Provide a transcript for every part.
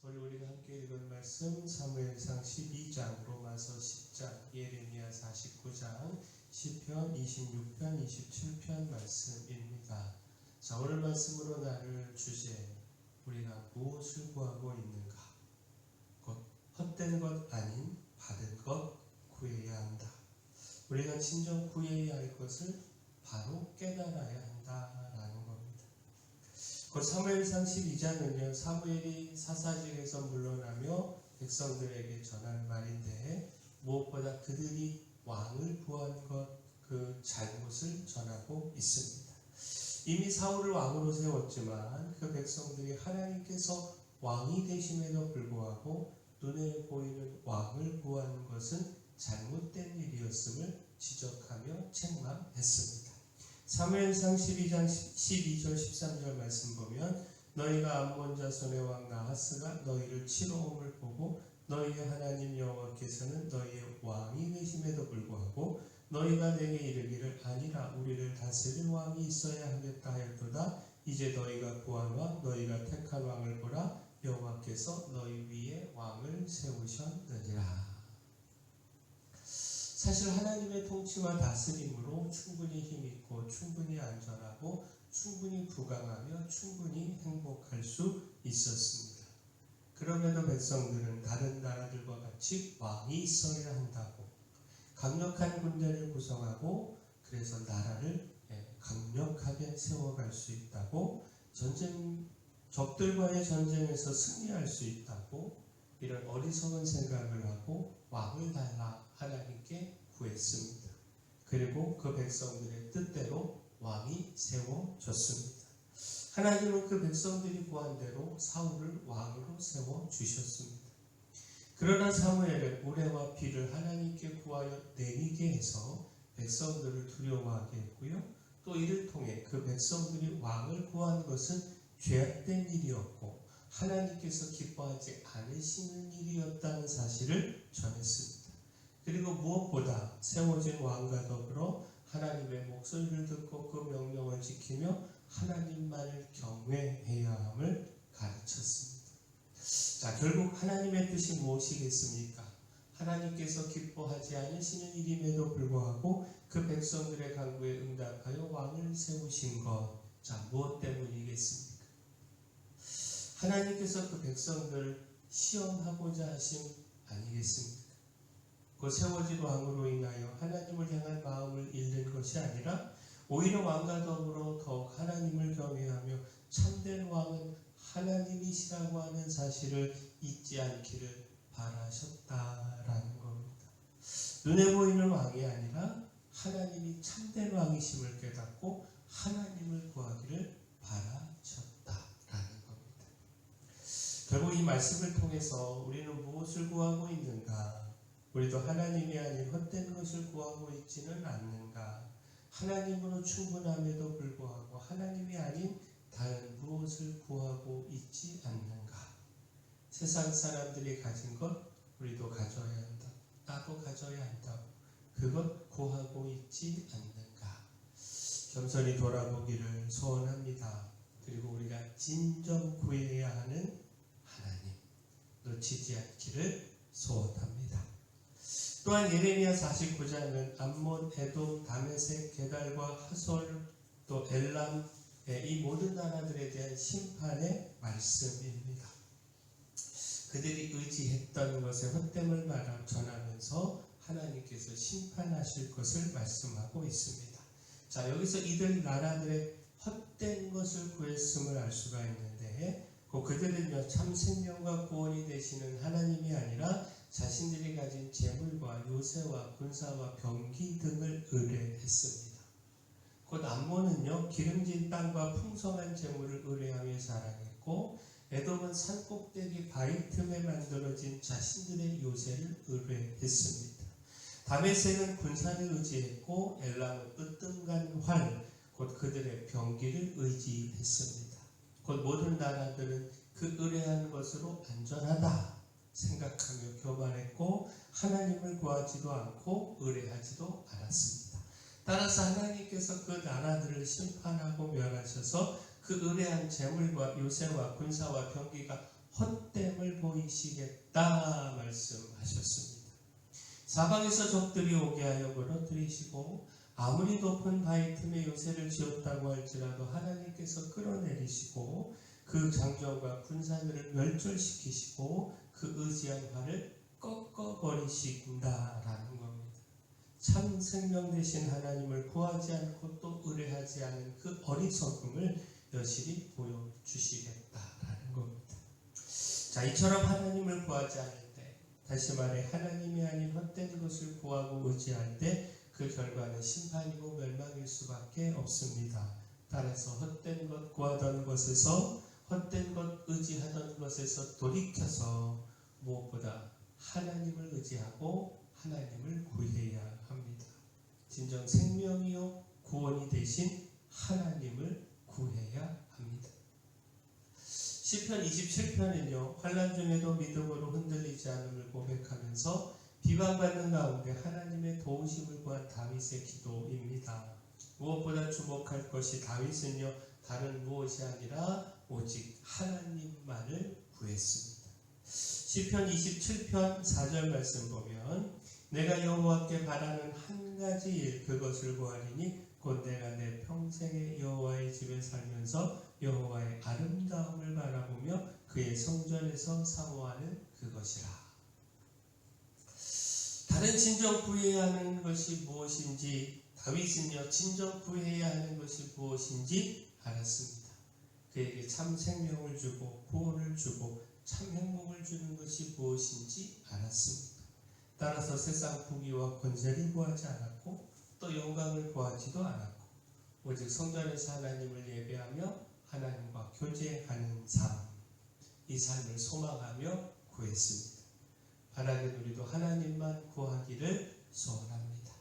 오늘 우리가 함께 읽은 말씀 사무엘상 12장, 로마서 10장, 예레미야 49장, 시편 26편, 27편 말씀입니다. 자, 오늘 말씀으로 나눌 주제, 우리가 무엇을 구하고 있는가? 곧 헛된 것 아닌 받은 것 구해야 한다. 우리가 진정 구해야 할 것을 바로 깨달아야 한다라는 겁니다. 그 사무엘상 12장은요, 사무엘이 사사직에서 물러나며 백성들에게 전한 말인데, 무엇보다 그들이 왕을 구한 것, 그 잘못을 전하고 있습니다. 이미 사울을 왕으로 세웠지만 그 백성들이 하나님께서 왕이 되심에도 불구하고 눈에 보이는 왕을 구하는 것은 잘못된 일이었음을 지적하며 책망했습니다. 사무엘상 12장 12절 13절 말씀 보면, 너희가 암몬 자손의 왕 나하스가 너희를 치러 옴을 보고 너희의 하나님 여호와께서는 너희의 왕이 되심에도 불구하고 너희가 내게 이르기를 아니라 우리를 다스릴 왕이 있어야 하겠다 하였도다. 이제 너희가 구한 왕 너희가 택한 왕을 보라. 여호와께서 너희 위에 왕을 세우셨느니라. 사실 하나님의 통치와 다스림으로 충분히 힘있고 충분히 안전하고 충분히 부강하며 충분히 행복할 수 있었습니다. 그럼에도 백성들은 다른 나라들과 같이 왕이 있어야 한다고, 강력한 군대를 구성하고 그래서 나라를 강력하게 세워갈 수 있다고, 적들과의 전쟁에서 승리할 수 있다고, 이런 어리석은 생각을 하고 왕을 달라 하나님께 구했습니다. 그리고 그 백성들의 뜻대로 왕이 세워졌습니다. 하나님은 그 백성들이 구한 대로 사울을 왕으로 세워주셨습니다. 그러나 사무엘은 우레와 비를 하나님께 구하여 내리게 해서 백성들을 두려워하게 했고요. 또 이를 통해 그 백성들이 왕을 구한 것은 죄악된 일이었고 하나님께서 기뻐하지 않으시는 일이었다는 사실을 전했습니다. 그리고 무엇보다 세워진 왕과 더불어 하나님의 목소리를 듣고 그 명령을 지키며 하나님만을 경외해야 함을 가르쳤습니다. 자, 결국 하나님의 뜻이 무엇이겠습니까? 하나님께서 기뻐하지 않으시는 일임에도 불구하고 그 백성들의 간구에 응답하여 왕을 세우신 것. 자, 무엇 때문이겠습니까? 하나님께서 그 백성들을 시험하고자 하심 아니겠습니까? 그 세워진 왕으로 인하여 하나님을 향한 마음을 잃는 것이 아니라 오히려 왕과 더불어 더욱 하나님을 경외하며 참된 왕은 하나님이시라고 하는 사실을 잊지 않기를 바라셨다라는 겁니다. 눈에 보이는 왕이 아니라 하나님이 참된 왕이심을 깨닫고 하나님을 구하기를 바라셨다라는 겁니다. 결국 이 말씀을 통해서 우리는 무엇을 구하고 있는가? 우리도 하나님이 아닌 헛된 것을 구하고 있지는 않는가? 하나님으로 충분함에도 불구하고 하나님이 아닌 다른 무엇을 구하고 있지 않는가? 세상 사람들이 가진 것 우리도 가져야 한다. 나도 가져야 한다고. 그것 구하고 있지 않는가? 겸손히 돌아보기를 소원합니다. 그리고 우리가 진정 구해야 하는 하나님 놓치지 않기를 소원합니다. 또한 예레미야 49장은 암몬, 에돔, 다메섹, 게달과 하솔, 또 엘람, 이 모든 나라들에 대한 심판의 말씀입니다. 그들이 의지했던 것의 헛됨을 전하면서 하나님께서 심판하실 것을 말씀하고 있습니다. 자, 여기서 이들 나라들의 헛된 것을 구했음을 알 수가 있는데, 그들은요, 참 생명과 구원이 되시는 하나님이 아니라 자신들이 가진 재물과 요새와 군사와 병기 등을 의뢰했습니다. 곧 암몬은요, 기름진 땅과 풍성한 재물을 의뢰하며 자랑했고, 에돔은 산꼭대기 바위 틈에 만들어진 자신들의 요새를 의뢰했습니다. 다메섹은 군사를 의지했고, 엘람은 으뜸간 활, 곧 그들의 병기를 의지했습니다. 곧 모든 나라들은 그 의뢰한 것으로 안전하다 생각하며 교만했고 하나님을 구하지도 않고 의뢰하지도 않았습니다. 따라서 하나님께서 그 나라들을 심판하고 멸하셔서 그 의뢰한 재물과 요새와 군사와 병기가 헛됨을 보이시겠다 말씀하셨습니다. 사방에서 적들이 오게 하여 무너뜨리시고 아무리 높은 바위 틈에 요새를 지었다고 할지라도 하나님께서 끌어내리시고 그 장정과 군사들을 멸절시키시고 그 의지한 발을 꺾어버리신다라는 겁니다. 참 생명 되신 하나님을 구하지 않고 또 의뢰하지 않은 그 어리석음을 여실히 보여주시겠다라는 겁니다. 자, 이처럼 하나님을 구하지 않을 때, 다시 말해 하나님이 아닌 헛된 것을 구하고 의지할 때 그 결과는 심판이고 멸망일 수밖에 없습니다. 따라서 헛된 것 구하던 것에서, 헛된 것 의지하던 것에서 돌이켜서 무엇보다 하나님을 의지하고 하나님을 구해야 합니다. 진정 생명이요 구원이 되신 하나님을 구해야 합니다. 시편 27편은요, 환난 중에도 믿음으로 흔들리지 않음을 고백하면서 비방받는 가운데 하나님의 도우심을 구한 다윗의 기도입니다. 무엇보다 주목할 것이 다윗은요, 다른 무엇이 아니라 오직 하나님만을 구했습니다. 시편 27편 4절 말씀 보면 내가 여호와께 바라는 한 가지 일 그것을 구하리니 곧 내가 내 평생에 여호와의 집에 살면서 여호와의 아름다움을 바라보며 그의 성전에서 사모하는 그것이라. 다른 진정 구해야 하는 것이 무엇인지 다윗은요 진정 구해야 하는 것이 무엇인지 알았습니다. 그에게 참 생명을 주고 구원을 주고 참 행복을 주는 것이 무엇인지 알았습니다. 따라서 세상 부귀와 권세를 구하지 않았고 또 영광을 구하지도 않았고 오직 성전에서 하나님을 예배하며 하나님과 교제하는 삶, 이 삶을 소망하며 구했습니다. 바라는 우리도 하나님만 구하기를 소원합니다.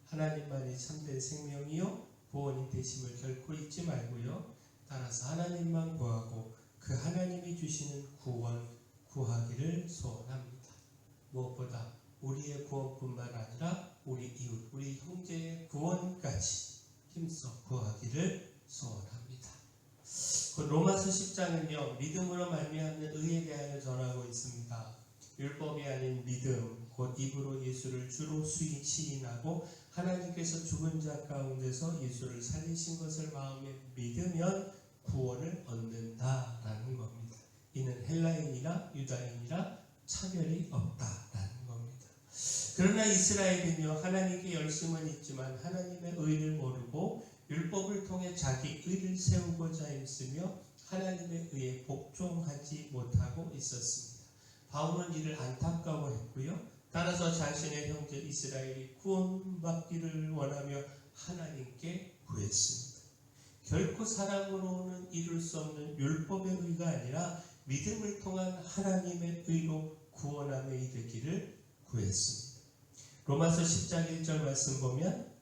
하나님만이 참된 생명이요 구원이 되심을 결코 잊지 말고요. 따라서 하나님만 구하고 그 하나님이 주시는 구원 구하기를 소원합니다. 무엇보다 우리의 구원뿐만 아니라 우리 이웃, 우리 형제의 구원까지 힘써 구하기를 소원합니다. 그 로마서 10장은요 믿음으로 말미암는 의에 대하여 전하고 있습니다. 율법이 아닌 믿음, 곧 입으로 예수를 주로 시인하고 하나님께서 죽은 자 가운데서 예수를 살리신 것을 마음에 믿으면 구원을 얻는다라는 겁니다. 이는 헬라인이나 유다인이라 차별이 없다라는 겁니다. 그러나 이스라엘은요 하나님께 열심은 있지만 하나님의 의를 모르고 율법을 통해 자기 의를 세우고자 힘쓰며 하나님의 의에 복종하지 못하고 있었습니다. 바울은 이를 안타까워했고요. 따라서 자신의 형제 이스라엘이 구원받기를 원하며 하나님께 구했습니다. 결코 사랑으로는 이룰 수 없는 율법의 의가 아니라 믿음을 통한 하나님의 의로 구원함에 이르기를 구했습니다. 로마서 10장 1절 말씀 보면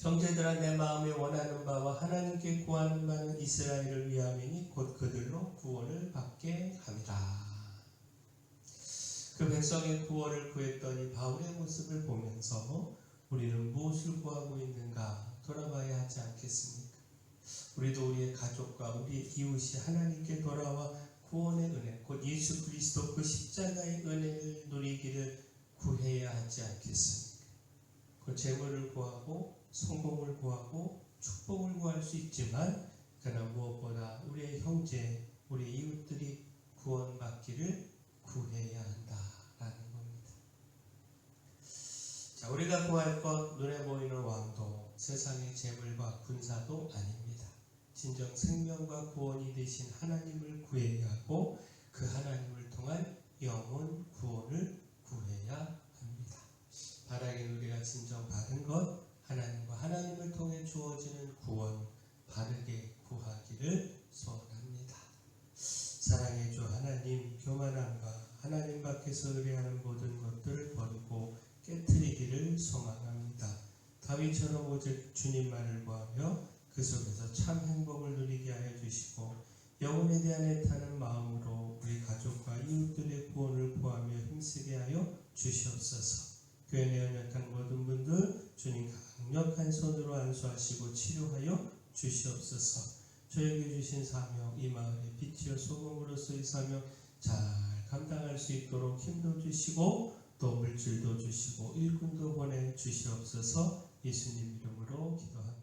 형제들아 내 마음에 원하는 바와 하나님께 구하는 바는 이스라엘을 위함이니 곧 그들로 구원을 받게 함이라. 그 백성의 구원을 구했더니 바울의 모습을 보면서 우리는 무엇을 구하고 있는가 돌아봐야 하지 않겠습니까? 우리도 우리의 가족과 우리의 이웃이 하나님께 돌아와 구원의 은혜, 곧 예수 그리스도 그 십자가의 은혜를 누리기를 구해야 하지 않겠습니까? 그 재물을 구하고 성공을 구하고 축복을 구할 수 있지만 그러나 무엇보다 우리의 형제, 우리의 이웃들이 구원받기를 구해야 한다라는 겁니다. 자, 우리가 구할 것 눈에 보이는 왕도 세상의 재물과 군사도 아닙니다. 진정 생명과 구원이 되신 하나님을 구해야 하고 그 하나님을 통한 영혼 구원을 구해야 합니다. 바라긴 우리가 진정 받은 것 하나님과 하나님을 통해 주어지는 구원 바르게 구하기를 소원합니다. 사랑의 주 하나님, 교만함과 하나님 밖에서 의뢰하는 모든 것들을 버리고 깨트리기를 소망합니다. 다윗처럼 오직 주님만을 구하며 그 속에서 참 행복을 누리게 하여 주시고 영혼에 대한 애타는 마음으로 우리 가족과 이웃들의 구원을 구하며 힘쓰게 하여 주시옵소서. 교회 내 연약한 모든 분들 주님 강력한 손으로 안수하시고 치료하여 주시옵소서. 저에게 주신 사명, 이 마을의 빛이요 소금으로서의 사명 잘 감당할 수 있도록 힘도 주시고 또 물질도 주시고 일꾼도 보내 주시옵소서. 예수님 이름으로 기도합니다.